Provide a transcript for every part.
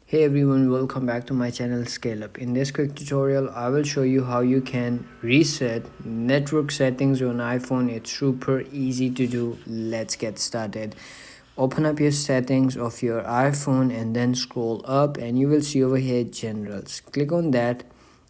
Hey everyone, welcome back to my channel Scale Up. In this quick tutorial, I will show you how you can reset network settings on iPhone. It's super easy to do. Let's get started. Open up your settings of your iPhone and then scroll up and you will see over here generals. Click on that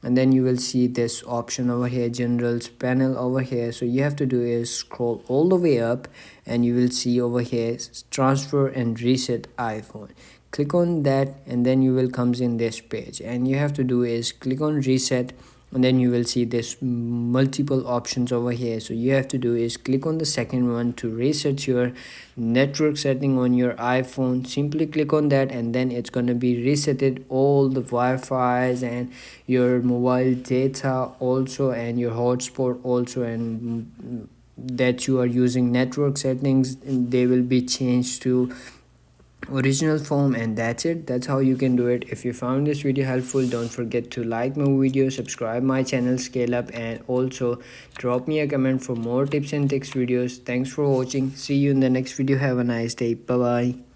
and then you will see this option over here, generals panel over here. So you have to do is scroll all the way up and you will see over here transfer and reset iPhone. Click on that and then you will comes in this page and you have to do is click on reset and then you will see this multiple options over here. So you have to do is click on the second one to reset your network setting on your iPhone. Simply click on that and then it's going to be resetted all the Wi-Fi's and your mobile data also and your hotspot also, and that you are using network settings, they will be changed to original form, and that's how you can do it. If you found this video helpful, don't forget to like my video, subscribe my channel Scale Up, and also drop me a comment for more tips and tricks videos. Thanks for watching. See you in the next video. Have a nice day. Bye bye.